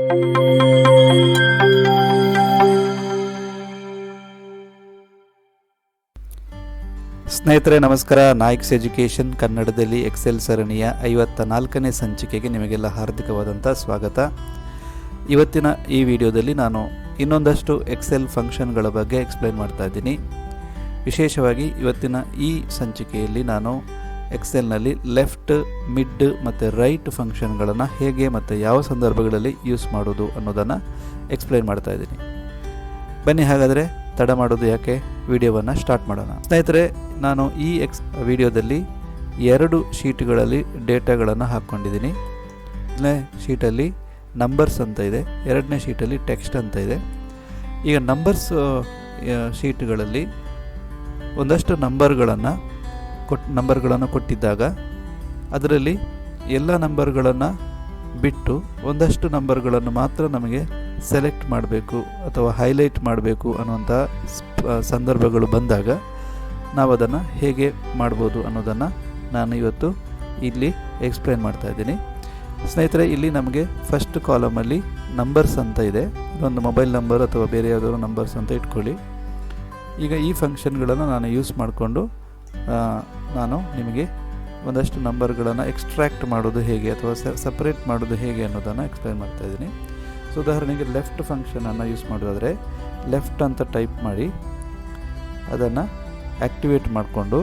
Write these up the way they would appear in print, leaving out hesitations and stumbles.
ಸ್ನೇಹಿತರೆ ನಮಸ್ಕಾರ. ನಾಯಕ್ಸ್ ಎಜುಕೇಷನ್ ಕನ್ನಡದಲ್ಲಿ ಎಕ್ಸೆಲ್ ಸರಣಿಯ 54ನೇ ಸಂಚಿಕೆಗೆ ನಿಮಗೆಲ್ಲ ಹಾರ್ದಿಕವಾದಂಥ ಸ್ವಾಗತ. ಇವತ್ತಿನ ಈ ವಿಡಿಯೋದಲ್ಲಿ ನಾನು ಇನ್ನೊಂದಷ್ಟು ಎಕ್ಸೆಲ್ ಫಂಕ್ಷನ್ಗಳ ಬಗ್ಗೆ ಎಕ್ಸ್ಪ್ಲೈನ್ ಮಾಡ್ತಾ ಇದ್ದೀನಿ. ವಿಶೇಷವಾಗಿ ಇವತ್ತಿನ ಈ ಸಂಚಿಕೆಯಲ್ಲಿ ನಾನು ಎಕ್ಸೆಲ್ನಲ್ಲಿ ಲೆಫ್ಟ್, ಮಿಡ್ ಮತ್ತು ರೈಟ್ ಫಂಕ್ಷನ್ಗಳನ್ನು ಹೇಗೆ ಮತ್ತು ಯಾವ ಸಂದರ್ಭಗಳಲ್ಲಿ ಯೂಸ್ ಮಾಡೋದು ಅನ್ನೋದನ್ನು ಎಕ್ಸ್ಪ್ಲೈನ್ ಮಾಡ್ತಾ ಇದ್ದೀನಿ. ಬನ್ನಿ ಹಾಗಾದರೆ ತಡ ಮಾಡೋದು ಯಾಕೆ, ವಿಡಿಯೋವನ್ನು ಸ್ಟಾರ್ಟ್ ಮಾಡೋಣ. ಸ್ನೇಹಿತರೆ, ನಾನು ಈ ವಿಡಿಯೋದಲ್ಲಿ 2 ಶೀಟ್ಗಳಲ್ಲಿ ಡೇಟಾಗಳನ್ನು ಹಾಕ್ಕೊಂಡಿದ್ದೀನಿ. ಮೊದಲನೇ ಶೀಟಲ್ಲಿ ನಂಬರ್ಸ್ ಅಂತ ಇದೆ, ಎರಡನೇ ಶೀಟಲ್ಲಿ ಟೆಕ್ಸ್ಟ್ ಅಂತ ಇದೆ. ಈಗ ನಂಬರ್ಸ್ ಶೀಟ್ಗಳಲ್ಲಿ ಒಂದಷ್ಟು ನಂಬರ್ಗಳನ್ನು ಕೊಟ್ಟಿದ್ದಾಗ ಅದರಲ್ಲಿ ಎಲ್ಲ ನಂಬರ್ಗಳನ್ನು ಬಿಟ್ಟು ಒಂದಷ್ಟು ನಂಬರ್ಗಳನ್ನು ಮಾತ್ರ ನಮಗೆ ಸೆಲೆಕ್ಟ್ ಮಾಡಬೇಕು ಅಥವಾ ಹೈಲೈಟ್ ಮಾಡಬೇಕು ಅನ್ನುವಂಥ ಸಂದರ್ಭಗಳು ಬಂದಾಗ ನಾವು ಅದನ್ನು ಹೇಗೆ ಮಾಡ್ಬೋದು ಅನ್ನೋದನ್ನು ನಾನು ಇವತ್ತು ಇಲ್ಲಿ ಎಕ್ಸ್ಪ್ಲೈನ್ ಮಾಡ್ತಾ ಇದ್ದೀನಿ. ಸ್ನೇಹಿತರೆ, ಇಲ್ಲಿ ನಮಗೆ ಫಸ್ಟ್ ಕಾಲಮಲ್ಲಿ ನಂಬರ್ಸ್ ಅಂತ ಇದೆ. ಒಂದು ಮೊಬೈಲ್ ನಂಬರ್ ಅಥವಾ ಬೇರೆ ಯಾವುದಾದ್ರು ನಂಬರ್ಸ್ ಅಂತ ಇಟ್ಕೊಳ್ಳಿ. ಈಗ ಈ ಫಂಕ್ಷನ್ಗಳನ್ನು ನಾನು ಯೂಸ್ ಮಾಡಿಕೊಂಡು ನಾನು ನಿಮಗೆ ಒಂದಷ್ಟು ನಂಬರ್ಗಳನ್ನು ಎಕ್ಸ್ಟ್ರಾಕ್ಟ್ ಮಾಡೋದು ಹೇಗೆ ಅಥವಾ ಸಪ್ರೇಟ್ ಮಾಡೋದು ಹೇಗೆ ಅನ್ನೋದನ್ನು ಎಕ್ಸ್ಪ್ಲೈನ್ ಮಾಡ್ತಾ ಇದ್ದೀನಿ. ಸೊ ಉದಾಹರಣೆಗೆ ಲೆಫ್ಟ್ ಫಂಕ್ಷನನ್ನು ಯೂಸ್ ಮಾಡೋದಾದರೆ ಲೆಫ್ಟ್ ಅಂತ ಟೈಪ್ ಮಾಡಿ ಅದನ್ನು ಆ್ಯಕ್ಟಿವೇಟ್ ಮಾಡಿಕೊಂಡು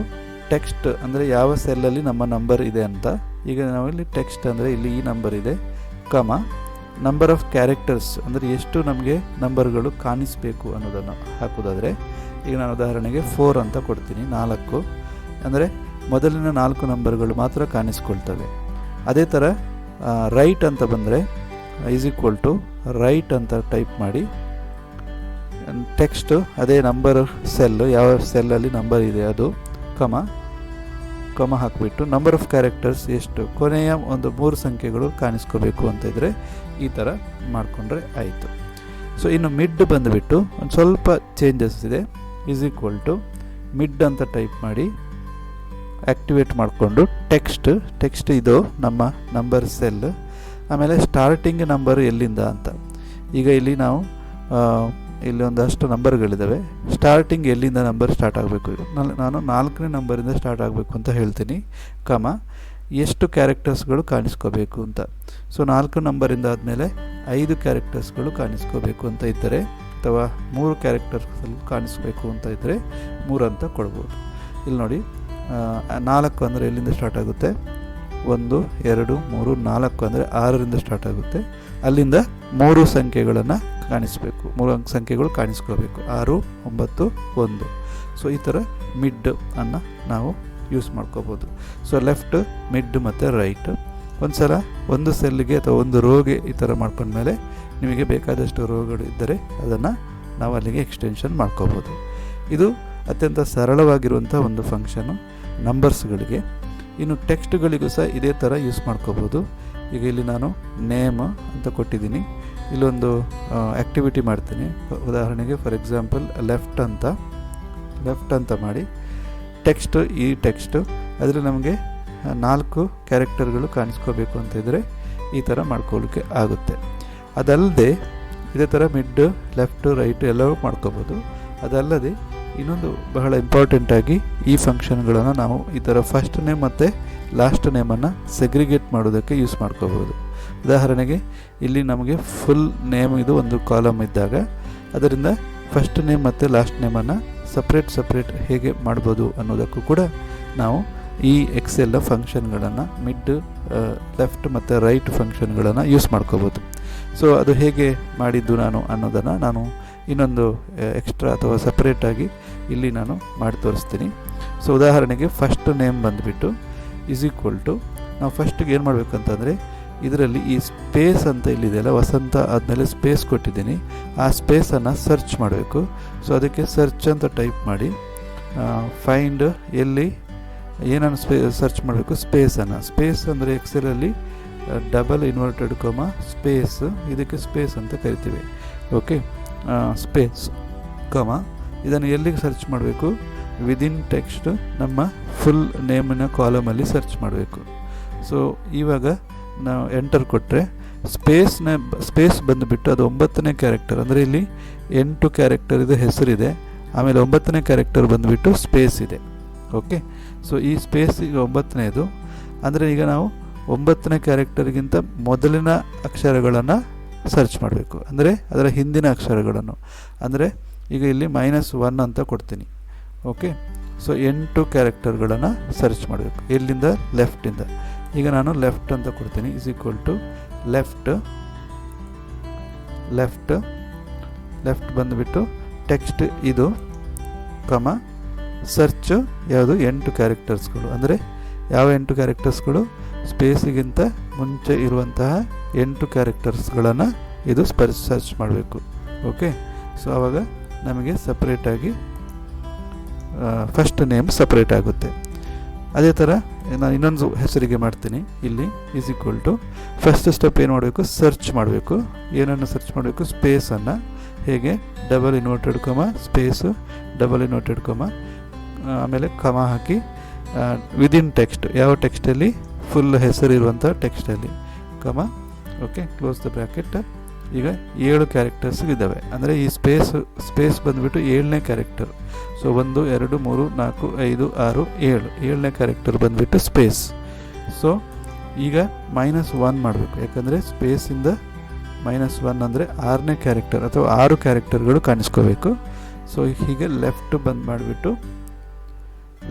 ಟೆಕ್ಸ್ಟ್ ಅಂದರೆ ಯಾವ ಸೆಲ್ಲಲ್ಲಿ ನಮ್ಮ ನಂಬರ್ ಇದೆ ಅಂತ, ಈಗ ನಾವಿಲ್ಲಿ ಟೆಕ್ಸ್ಟ್ ಅಂದರೆ ಇಲ್ಲಿ ಈ ನಂಬರ್ ಇದೆ, ನಂಬರ್ ಆಫ್ ಕ್ಯಾರೆಕ್ಟರ್ಸ್ ಅಂದರೆ ಎಷ್ಟು ನಮಗೆ ನಂಬರ್ಗಳು ಕಾಣಿಸಬೇಕು ಅನ್ನೋದನ್ನು ಹಾಕೋದಾದರೆ ಈಗ ನಾನು ಉದಾಹರಣೆಗೆ 4 ಅಂತ ಕೊಡ್ತೀನಿ. 4 ಅಂದರೆ ಮೊದಲಿನ 4 ನಂಬರ್ಗಳು ಮಾತ್ರ ಕಾಣಿಸ್ಕೊಳ್ತವೆ. ಅದೇ ಥರ ರೈಟ್ ಅಂತ ಬಂದರೆ = ರೈಟ್ ಅಂತ ಟೈಪ್ ಮಾಡಿ ಟೆಕ್ಸ್ಟ್ ಅದೇ ನಂಬರ್ ಸೆಲ್, ಯಾವ ಸೆಲ್ಲಲ್ಲಿ ನಂಬರ್ ಇದೆ ಅದು ಕಮ ಹಾಕಿಬಿಟ್ಟು ನಂಬರ್ ಆಫ್ ಕ್ಯಾರೆಕ್ಟರ್ಸ್ ಎಷ್ಟು, ಕೊನೆಯ ಒಂದು 3 ಸಂಖ್ಯೆಗಳು ಕಾಣಿಸ್ಕೋಬೇಕು ಅಂತ ಇದ್ದರೆ ಈ ಥರ ಮಾಡಿಕೊಂಡ್ರೆ ಆಯಿತು. ಸೊ ಇನ್ನು ಮಿಡ್ ಬಂದುಬಿಟ್ಟು ಒಂದು ಸ್ವಲ್ಪ ಚೇಂಜಸ್ ಇದೆ. = ಮಿಡ್ ಅಂತ ಟೈಪ್ ಮಾಡಿ ಆ್ಯಕ್ಟಿವೇಟ್ ಮಾಡಿಕೊಂಡು ಟೆಕ್ಸ್ಟ್ ಇದು ನಮ್ಮ ನಂಬರ್ ಸೆಲ್, ಆಮೇಲೆ ಸ್ಟಾರ್ಟಿಂಗ್ ನಂಬರ್ ಎಲ್ಲಿಂದ ಅಂತ. ಈಗ ಇಲ್ಲಿ ನಾವು ಇಲ್ಲಿ ಒಂದಷ್ಟು ನಂಬರ್ಗಳಿದ್ದಾವೆ. ಸ್ಟಾರ್ಟಿಂಗ್ ಎಲ್ಲಿಂದ ನಂಬರ್ ಸ್ಟಾರ್ಟ್ ಆಗಬೇಕು, ನಾನು 4ನೇ ನಂಬರಿಂದ ಸ್ಟಾರ್ಟ್ ಆಗಬೇಕು ಅಂತ ಹೇಳ್ತೀನಿ, ಎಷ್ಟು ಕ್ಯಾರೆಕ್ಟರ್ಸ್ಗಳು ಕಾಣಿಸ್ಕೋಬೇಕು ಅಂತ. ಸೊ 4 ನಂಬರಿಂದ ಆದಮೇಲೆ 5 ಕ್ಯಾರೆಕ್ಟರ್ಸ್ಗಳು ಕಾಣಿಸ್ಕೋಬೇಕು ಅಂತ ಇದ್ದರೆ ಅಥವಾ 3 ಕ್ಯಾರೆಕ್ಟರ್ಸ್ಗಳು ಕಾಣಿಸ್ಬೇಕು ಅಂತ ಇದ್ದರೆ 3 ಅಂತ ಕೊಡ್ಬೋದು. ಇಲ್ಲಿ ನೋಡಿ, 4 ಅಂದರೆ ಎಲ್ಲಿಂದ ಸ್ಟಾರ್ಟ್ ಆಗುತ್ತೆ, 1 2 3 4 ಅಂದರೆ 6ರಿಂದ ಸ್ಟಾರ್ಟ್ ಆಗುತ್ತೆ. ಅಲ್ಲಿಂದ 3 ಸಂಖ್ಯೆಗಳನ್ನು ಕಾಣಿಸ್ಬೇಕು, 3 ಸಂಖ್ಯೆಗಳು ಕಾಣಿಸ್ಕೋಬೇಕು, 6 9 1. ಸೊ ಈ ಥರ ಮಿಡ್ ಅನ್ನು ನಾವು ಯೂಸ್ ಮಾಡ್ಕೋಬೋದು. ಸೊ ಲೆಫ್ಟ್, ಮಿಡ್ ಮತ್ತು ರೈಟ್ ಒಂದು ಸಲ ಒಂದು ಸೆಲ್ಗೆ ಅಥವಾ ಒಂದು ರೋಗೆ ಈ ಥರ ಮಾಡ್ಕೊಂಡ್ಮೇಲೆ ನಿಮಗೆ ಬೇಕಾದಷ್ಟು ರೋಗಳು ಇದ್ದರೆ ಅದನ್ನು ನಾವು ಅಲ್ಲಿಗೆ ಎಕ್ಸ್ಟೆನ್ಷನ್ ಮಾಡ್ಕೋಬೋದು. ಇದು ಅತ್ಯಂತ ಸರಳವಾಗಿರುವಂಥ ಒಂದು ಫಂಕ್ಷನು ನಂಬರ್ಸ್ಗಳಿಗೆ. ಇನ್ನು ಟೆಕ್ಸ್ಟ್ಗಳಿಗೂ ಸಹ ಇದೇ ಥರ ಯೂಸ್ ಮಾಡ್ಕೋಬೋದು. ಈಗ ಇಲ್ಲಿ ನಾನು ನೇಮ್ ಅಂತ ಕೊಟ್ಟಿದ್ದೀನಿ, ಇಲ್ಲೊಂದು ಆ್ಯಕ್ಟಿವಿಟಿ ಮಾಡ್ತೀನಿ. ಉದಾಹರಣೆಗೆ ಫಾರ್ ಎಕ್ಸಾಂಪಲ್ ಲೆಫ್ಟ್ ಅಂತ ಮಾಡಿ ಈ ಟೆಕ್ಸ್ಟು ಅದರಲ್ಲಿ ನಮಗೆ 4 ಕ್ಯಾರೆಕ್ಟರ್ಗಳು ಕಾಣಿಸ್ಕೋಬೇಕು ಅಂತ ಇದ್ದರೆ ಈ ಥರ ಮಾಡ್ಕೊಳ್ಳಿಕ್ಕೆ ಆಗುತ್ತೆ. ಅದಲ್ಲದೆ ಇದೇ ಥರ ಮಿಡ್, ಲೆಫ್ಟ್, ರೈಟ್ ಎಲ್ಲವೂ ಮಾಡ್ಕೋಬೋದು. ಅದಲ್ಲದೆ ಇನ್ನೊಂದು ಬಹಳ ಇಂಪಾರ್ಟೆಂಟಾಗಿ ಈ ಫಂಕ್ಷನ್ಗಳನ್ನು ನಾವು ಈ ಥರ ಫಸ್ಟ್ ನೇಮ್ ಮತ್ತು ಲಾಸ್ಟ್ ನೇಮನ್ನು ಸೆಗ್ರಿಗೇಟ್ ಮಾಡೋದಕ್ಕೆ ಯೂಸ್ ಮಾಡ್ಕೋಬೋದು. ಉದಾಹರಣೆಗೆ ಇಲ್ಲಿ ನಮಗೆ ಫುಲ್ ನೇಮ್ ಇದು ಒಂದು ಕಾಲಮ್ ಇದ್ದಾಗ ಅದರಿಂದ ಫಸ್ಟ್ ನೇಮ್ ಮತ್ತು ಲಾಸ್ಟ್ ನೇಮನ್ನು ಸಪ್ರೇಟ್ ಹೇಗೆ ಮಾಡ್ಬೋದು ಅನ್ನೋದಕ್ಕೂ ಕೂಡ ನಾವು ಈ ಎಕ್ಸೆಲ್ ಫಂಕ್ಷನ್ಗಳನ್ನು ಮಿಡ್, ಲೆಫ್ಟ್ ಮತ್ತು ರೈಟ್ ಫಂಕ್ಷನ್ಗಳನ್ನು ಯೂಸ್ ಮಾಡ್ಕೋಬೋದು. ಸೊ ಅದು ಹೇಗೆ ಮಾಡಿದ್ದು ನಾನು ಅನ್ನೋದನ್ನು ನಾನು ಇನ್ನೊಂದು ಎಕ್ಸ್ಟ್ರಾ ಅಥವಾ ಸಪ್ರೇಟಾಗಿ ಇಲ್ಲಿ ನಾನು ಮಾಡಿ ತೋರಿಸ್ತೀನಿ. ಸೊ ಉದಾಹರಣೆಗೆ ಫಸ್ಟ್ ನೇಮ್ ಬಂದುಬಿಟ್ಟು = ನಾವು ಫಸ್ಟಿಗೆ ಏನು ಮಾಡಬೇಕಂತಂದರೆ ಇದರಲ್ಲಿ ಈ ಸ್ಪೇಸ್ ಅಂತ ಇಲ್ಲಿದೆಯಲ್ಲ, ವಸಂತ ಆದಮೇಲೆ ಸ್ಪೇಸ್ ಕೊಟ್ಟಿದ್ದೀನಿ, ಆ ಸ್ಪೇಸನ್ನು ಸರ್ಚ್ ಮಾಡಬೇಕು. ಸೊ ಅದಕ್ಕೆ ಸರ್ಚ್ ಅಂತ ಟೈಪ್ ಮಾಡಿ ಫೈಂಡ್ ಎಲ್ಲಿ ಏನನ್ನು ಸರ್ಚ್ ಮಾಡಬೇಕು, ಸ್ಪೇಸ್ ಅಂದರೆ ಎಕ್ಸೆಲಲ್ಲಿ =, ಸ್ಪೇಸ್, ಇದಕ್ಕೆ ಸ್ಪೇಸ್ ಅಂತ ಕರಿತೀವಿ. ಓಕೆ, ಸ್ಪೇಸ್ ಇದನ್ನು ಎಲ್ಲಿಗೆ ಸರ್ಚ್ ಮಾಡಬೇಕು, ವಿದಿನ್ ಟೆಕ್ಸ್ಟ್ ನಮ್ಮ ಫುಲ್ ನೇಮಿನ ಕಾಲಮಲ್ಲಿ ಸರ್ಚ್ ಮಾಡಬೇಕು. ಸೊ ಇವಾಗ ನಾವು ಎಂಟರ್ ಕೊಟ್ಟರೆ ಸ್ಪೇಸ್ ಬಂದುಬಿಟ್ಟು ಅದು 9ನೇ ಕ್ಯಾರೆಕ್ಟರ್, ಅಂದರೆ ಇಲ್ಲಿ 8 ಕ್ಯಾರೆಕ್ಟರ್ ಇದು ಹೆಸರಿದೆ, ಆಮೇಲೆ 9ನೇ ಕ್ಯಾರೆಕ್ಟರ್ ಬಂದುಬಿಟ್ಟು ಸ್ಪೇಸ್ ಇದೆ. ಓಕೆ, ಸೊ ಈ ಸ್ಪೇಸ್ ಈಗ 9ನೇದು, ಅಂದರೆ ಈಗ ನಾವು 9ನೇ ಕ್ಯಾರೆಕ್ಟರ್ಗಿಂತ ಮೊದಲಿನ ಅಕ್ಷರಗಳನ್ನು ಸರ್ಚ್ ಮಾಡಬೇಕು, ಅಂದರೆ ಅದರ ಹಿಂದಿನ ಅಕ್ಷರಗಳನ್ನು. ಅಂದರೆ ಈಗ ಇಲ್ಲಿ -1 ಅಂತ ಕೊಡ್ತೀನಿ. ಓಕೆ, ಸೊ 8 ಕ್ಯಾರೆಕ್ಟರ್ಗಳನ್ನು ಸರ್ಚ್ ಮಾಡಬೇಕು. ಎಲ್ಲಿಂದ? ಲೆಫ್ಟಿಂದ. ಈಗ ನಾನು ಲೆಫ್ಟ್ ಅಂತ ಕೊಡ್ತೀನಿ, ಇಸ್ ಈಕ್ವಲ್ ಟು ಲೆಫ್ಟ್ ಬಂದುಬಿಟ್ಟು ಟೆಕ್ಸ್ಟ್ ಇದು ಕಮ ಸರ್ಚ್ ಯಾವುದು 8 ಕ್ಯಾರೆಕ್ಟರ್ಸ್ಗಳು, ಅಂದರೆ ಯಾವ 8 ಕ್ಯಾರೆಕ್ಟರ್ಸ್ಗಳು? ಸ್ಪೇಸಿಗಿಂತ ಮುಂಚೆ ಇರುವಂತಹ 8 ಕ್ಯಾರೆಕ್ಟರ್ಸ್ಗಳನ್ನು ಇದು ಸರ್ಚ್ ಮಾಡಬೇಕು. ಓಕೆ, ಸೊ ಆವಾಗ ನಮಗೆ ಸಪ್ರೇಟಾಗಿ ಫಸ್ಟ್ ನೇಮ್ ಸಪ್ರೇಟ್ ಆಗುತ್ತೆ. ಅದೇ ಥರ ನಾನು ಇನ್ನೊಂದು ಹೆಸರಿಗೆ ಮಾಡ್ತೀನಿ. ಇಲ್ಲಿ is equal to first step ಏನು ಮಾಡಬೇಕು? ಸರ್ಚ್ ಮಾಡಬೇಕು. ಏನನ್ನು ಸರ್ಚ್ ಮಾಡಬೇಕು? ಸ್ಪೇಸನ್ನು. ಹೇಗೆ? Double inverted comma space double inverted comma ಆಮೇಲೆ ಕಮ ಹಾಕಿ ವಿದಿನ್ ಟೆಕ್ಸ್ಟ್, ಯಾವ ಟೆಕ್ಸ್ಟಲ್ಲಿ? ಫುಲ್ ಹೆಸರಿರುವಂಥ ಟೆಕ್ಸ್ಟಲ್ಲಿ ಕಮ. Okay, close the bracket. ಈಗ 7 ಕ್ಯಾರೆಕ್ಟರ್ಸ್ ಇದ್ದಾವೆ, ಅಂದರೆ ಈ ಸ್ಪೇಸ್ ಬಂದುಬಿಟ್ಟು 7ನೇ ಕ್ಯಾರೆಕ್ಟರ್. ಸೊ 1 2 3 4 5 6 7 7ನೇ ಕ್ಯಾರೆಕ್ಟರ್ ಬಂದುಬಿಟ್ಟು ಸ್ಪೇಸ್. ಸೊ ಈಗ -1 ಮಾಡಬೇಕು, ಯಾಕಂದರೆ ಸ್ಪೇಸಿಂದ -1 ಅಂದರೆ 6ನೇ ಕ್ಯಾರೆಕ್ಟರ್ ಅಥವಾ 6 ಕ್ಯಾರೆಕ್ಟರ್ಗಳು ಕಾಣಿಸ್ಕೋಬೇಕು. ಸೊ ಹೀಗೆ ಲೆಫ್ಟ್ ಬಂದು ಮಾಡಿಬಿಟ್ಟು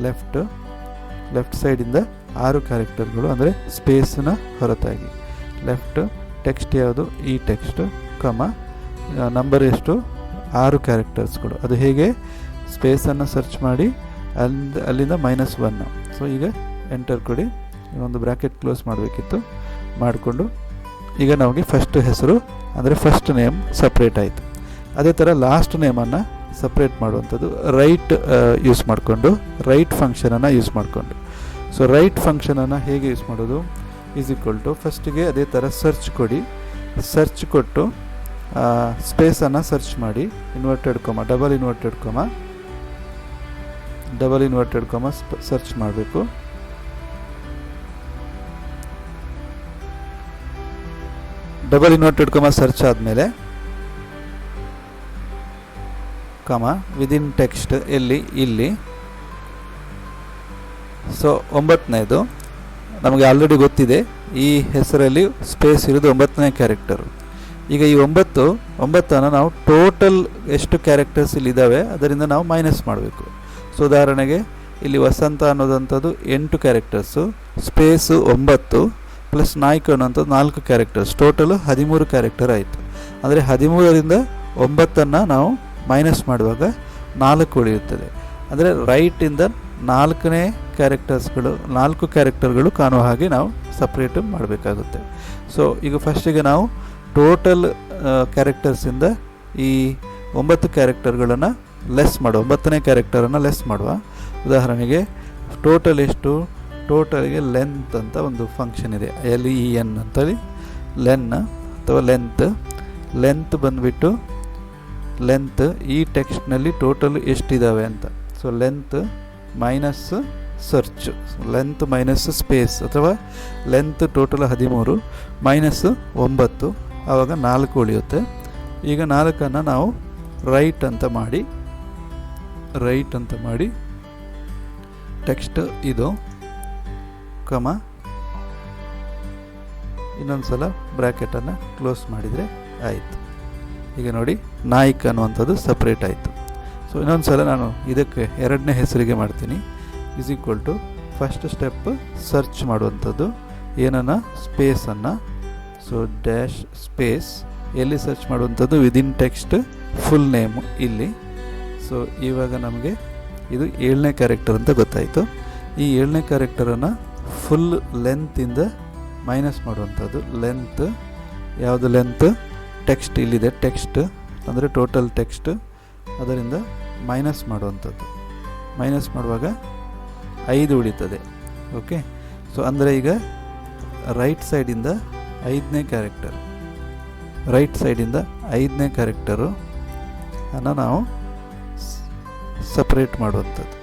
ಲೆಫ್ಟ್ ಸೈಡಿಂದ 6 ಕ್ಯಾರೆಕ್ಟರ್ಗಳು, ಅಂದರೆ ಸ್ಪೇಸ್ನ ಹೊರತಾಗಿ ಲೆಫ್ಟ್ ಟೆಕ್ಸ್ಟ್ ಯಾವುದು? ಈ ಟೆಕ್ಸ್ಟ್ ಕಮ ನಂಬರ್ ಎಷ್ಟು? 6 ಕ್ಯಾರೆಕ್ಟರ್ಸ್ಗಳು. ಅದು ಹೇಗೆ? ಸ್ಪೇಸನ್ನು ಸರ್ಚ್ ಮಾಡಿ ಅಲ್ಲಿಂದ -1. ಸೊ ಈಗ ಎಂಟರ್ ಕೊಡಿ. ಒಂದು ಬ್ರ್ಯಾಕೆಟ್ ಕ್ಲೋಸ್ ಮಾಡಬೇಕಿತ್ತು, ಮಾಡಿಕೊಂಡು ಈಗ ನಮಗೆ ಫಸ್ಟ್ ಹೆಸರು ಅಂದರೆ ಫಸ್ಟ್ ನೇಮ್ ಸಪ್ರೇಟ್ ಆಯಿತು. ಅದೇ ಥರ ಲಾಸ್ಟ್ ನೇಮನ್ನು ಸಪ್ರೇಟ್ ಮಾಡುವಂಥದ್ದು ರೈಟ್ ಯೂಸ್ ಮಾಡಿಕೊಂಡು, ರೈಟ್ ಫಂಕ್ಷನನ್ನು ಯೂಸ್ ಮಾಡಿಕೊಂಡು. ಸೊ ರೈಟ್ ಫಂಕ್ಷನನ್ನು ಹೇಗೆ ಯೂಸ್ ಮಾಡೋದು? ಈಸ್ ಈಕ್ವಲ್ ಟು ಫಸ್ಟಿಗೆ ಅದೇ ಥರ ಸರ್ಚ್ ಕೊಡಿ. ಸರ್ಚ್ ಕೊಟ್ಟು ಸ್ಪೇಸನ್ನು ಸರ್ಚ್ ಮಾಡಿ, ಇನ್ವರ್ಟೆಡ್ ಕೊಮ ಡಬಲ್ ಇನ್ವರ್ಟೆಡ್ ಕೊಮ ಸರ್ಚ್ ಮಾಡಬೇಕು. ಡಬಲ್ ಇನ್ವರ್ಟೆಡ್ ಕೊಮ ಸರ್ಚ್ ಆದಮೇಲೆ ಕಮ ವಿದಿನ್ ಟೆಕ್ಸ್ಟ್ ಎಲ್ಲಿ? ಇಲ್ಲಿ. ಸೊ 9ನೇದು ನಮಗೆ ಆಲ್ರೆಡಿ ಗೊತ್ತಿದೆ, ಈ ಹೆಸರಲ್ಲಿ ಸ್ಪೇಸ್ ಇರೋದು 9ನೇ ಕ್ಯಾರೆಕ್ಟರು. ಈಗ ಈ 9ನ್ನು ನಾವು ಟೋಟಲ್ ಎಷ್ಟು ಕ್ಯಾರೆಕ್ಟರ್ಸ್ ಇಲ್ಲಿದ್ದಾವೆ ಅದರಿಂದ ನಾವು ಮೈನಸ್ ಮಾಡಬೇಕು. ಸೊ ಉದಾಹರಣೆಗೆ ಇಲ್ಲಿ ವಸಂತ ಅನ್ನೋದಂಥದ್ದು 8 ಕ್ಯಾರೆಕ್ಟರ್ಸು, ಸ್ಪೇಸು 9 ಪ್ಲಸ್ ನಾಯ್ಕ ಅನ್ನೋಂಥದ್ದು 4 ಕ್ಯಾರೆಕ್ಟರ್ಸ್, ಟೋಟಲು 13 ಕ್ಯಾರೆಕ್ಟರ್ ಆಯಿತು. ಅಂದರೆ 13ರಿಂದ 9ನ್ನು ನಾವು ಮೈನಸ್ ಮಾಡುವಾಗ 4 ಉಳಿಯುತ್ತದೆ. ಅಂದರೆ ರೈಟಿಂದ 4ನೇ ನಾಲ್ಕು ಕ್ಯಾರೆಕ್ಟರ್ಗಳು ಕಾಣುವ ಹಾಗೆ ನಾವು ಸಪ್ರೇಟ್ ಮಾಡಬೇಕಾಗುತ್ತೆ. ಸೊ ಈಗ ಫಸ್ಟಿಗೆ ನಾವು ಟೋಟಲ್ ಕ್ಯಾರೆಕ್ಟರ್ಸಿಂದ ಈ 9 ಕ್ಯಾರೆಕ್ಟರ್ಗಳನ್ನು ಲೆಸ್ ಮಾಡುವ, 9ನೇ ಕ್ಯಾರೆಕ್ಟರನ್ನು ಲೆಸ್ ಮಾಡುವ. ಉದಾಹರಣೆಗೆ ಟೋಟಲ್ ಎಷ್ಟು? ಟೋಟಲ್ಗೆ ಲೆಂತ್ ಅಂತ ಒಂದು ಫಂಕ್ಷನ್ ಇದೆ, LEN ಅಂತೇಳಿ, ಲೆನ್ ಅಥವಾ ಲೆಂತ್ ಬಂದುಬಿಟ್ಟು ಲೆಂತ್ ಈ ಟೆಕ್ಸ್ಟ್ನಲ್ಲಿ ಟೋಟಲ್ ಎಷ್ಟಿದ್ದಾವೆ ಅಂತ. So length minus search, length minus space ಅಥವಾ ಲೆಂತ್ ಟೋಟಲ್ 13 ಮೈನಸ್ 9, ಆವಾಗ 4 ಉಳಿಯುತ್ತೆ. ಈಗ 4ನ್ನು ನಾವು ರೈಟ್ ಅಂತ ಮಾಡಿ ಟೆಕ್ಸ್ಟ್ ಇದು ಕಮ ಇನ್ನೊಂದು ಸಲ ಬ್ರ್ಯಾಕೆಟನ್ನು ಕ್ಲೋಸ್ ಮಾಡಿದರೆ ಆಯಿತು. ಈಗ ನೋಡಿ ನಾಯ್ಕ್ ಅನ್ನುವಂಥದ್ದು ಸಪ್ರೇಟ್ ಆಯಿತು. ಸೊ ಇನ್ನೊಂದು ಸಲ ನಾನು ಇದಕ್ಕೆ 2ನೇ ಹೆಸರಿಗೆ ಮಾಡ್ತೀನಿ. Is equal to first step search ಮಾಡುವಂಥದ್ದು ಏನನ್ನು? ಸ್ಪೇಸನ್ನು. ಸೊ ಡ್ಯಾಶ್ ಸ್ಪೇಸ್ ಎಲ್ಲಿ ಸರ್ಚ್ ಮಾಡುವಂಥದ್ದು? ವಿದಿನ್ ಟೆಕ್ಸ್ಟ್ ಫುಲ್ ನೇಮು ಇಲ್ಲಿ. ಸೊ ಇವಾಗ ನಮಗೆ ಇದು 7ನೇ ಕ್ಯಾರೆಕ್ಟರ್ ಅಂತ ಗೊತ್ತಾಯಿತು. ಈ 7ನೇ ಕ್ಯಾರೆಕ್ಟರನ್ನು ಫುಲ್ ಲೆಂತಿಂದ ಮೈನಸ್ ಮಾಡುವಂಥದ್ದು. ಲೆಂತ್ ಯಾವುದು? ಲೆಂತ್ ಟೆಕ್ಸ್ಟ್ ಇಲ್ಲಿದೆ, ಟೆಕ್ಸ್ಟ್ ಅಂದರೆ ಟೋಟಲ್ ಟೆಕ್ಸ್ಟ್, ಅದರಿಂದ ಮೈನಸ್ ಮಾಡುವಂಥದ್ದು. ಮೈನಸ್ ಮಾಡುವಾಗ 5 ಉಳಿತದೆ. ಓಕೆ, ಸೊ ಅಂದರೆ ಈಗ ರೈಟ್ ಸೈಡಿಂದ 5ನೇ ಕ್ಯಾರೆಕ್ಟರು ಅನ್ನು ನಾವು ಸಪ್ರೇಟ್ ಮಾಡುವಂಥದ್ದು.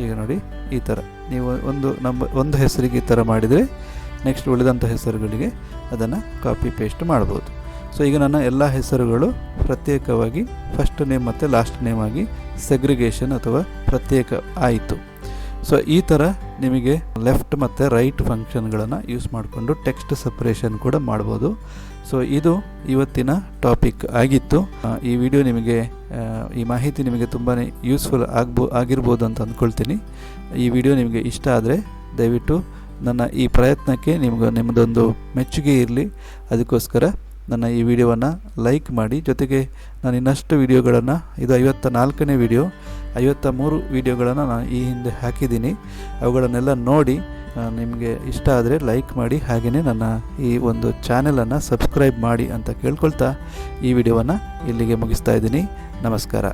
ಈಗ ನೋಡಿ ಈ ಥರ ನೀವು ಒಂದು ಹೆಸರಿಗೆ ಈ ಥರ ಮಾಡಿದರೆ ನೆಕ್ಸ್ಟ್ ಉಳಿದಂಥ ಹೆಸರುಗಳಿಗೆ ಅದನ್ನು ಕಾಪಿ ಪೇಸ್ಟ್ ಮಾಡ್ಬೋದು. ಸೊ ಈಗ ನನ್ನ ಎಲ್ಲ ಹೆಸರುಗಳು ಪ್ರತ್ಯೇಕವಾಗಿ ಫಸ್ಟ್ ನೇಮ್ ಮತ್ತು ಲಾಸ್ಟ್ ನೇಮ್ ಆಗಿ ಸೆಗ್ರಿಗೇಷನ್ ಅಥವಾ ಪ್ರತ್ಯೇಕ ಆಯಿತು. ಸೊ ಈ ಥರ ನಿಮಗೆ ಲೆಫ್ಟ್ ಮತ್ತು ರೈಟ್ ಫಂಕ್ಷನ್ಗಳನ್ನು ಯೂಸ್ ಮಾಡಿಕೊಂಡು ಟೆಕ್ಸ್ಟ್ ಸಪ್ರೇಷನ್ ಕೂಡ ಮಾಡ್ಬೋದು. ಸೊ ಇದು ಇವತ್ತಿನ ಟಾಪಿಕ್ ಆಗಿತ್ತು. ಈ ವಿಡಿಯೋ ನಿಮಗೆ ಈ ಮಾಹಿತಿ ನಿಮಗೆ ತುಂಬಾ ಯೂಸ್ಫುಲ್ ಆಗಿರ್ಬೋದು ಅಂತ ಅಂದ್ಕೊಳ್ತೀನಿ. ಈ ವಿಡಿಯೋ ನಿಮಗೆ ಇಷ್ಟ ಆದರೆ ದಯವಿಟ್ಟು ನನ್ನ ಈ ಪ್ರಯತ್ನಕ್ಕೆ ನಿಮ್ಮದೊಂದು ಮೆಚ್ಚುಗೆ ಇರಲಿ. ಅದಕ್ಕೋಸ್ಕರ ನನ್ನ ಈ ವಿಡಿಯೋವನ್ನು ಲೈಕ್ ಮಾಡಿ. ಜೊತೆಗೆ ನಾನು ಇನ್ನಷ್ಟು ವಿಡಿಯೋಗಳನ್ನು, ಇದು 54ನೇ ವಿಡಿಯೋ, 53 ವಿಡಿಯೋಗಳನ್ನು ನಾನು ಈ ಹಿಂದೆ ಹಾಕಿದ್ದೀನಿ. ಅವುಗಳನ್ನೆಲ್ಲ ನೋಡಿ ನಿಮಗೆ ಇಷ್ಟ ಆದರೆ ಲೈಕ್ ಮಾಡಿ, ಹಾಗೆಯೇ ನನ್ನ ಈ ಒಂದು ಚಾನೆಲನ್ನು ಸಬ್ಸ್ಕ್ರೈಬ್ ಮಾಡಿ ಅಂತ ಕೇಳ್ಕೊಳ್ತಾ ಈ ವಿಡಿಯೋವನ್ನು ಇಲ್ಲಿಗೆ ಮುಗಿಸ್ತಾ ಇದ್ದೀನಿ. ನಮಸ್ಕಾರ.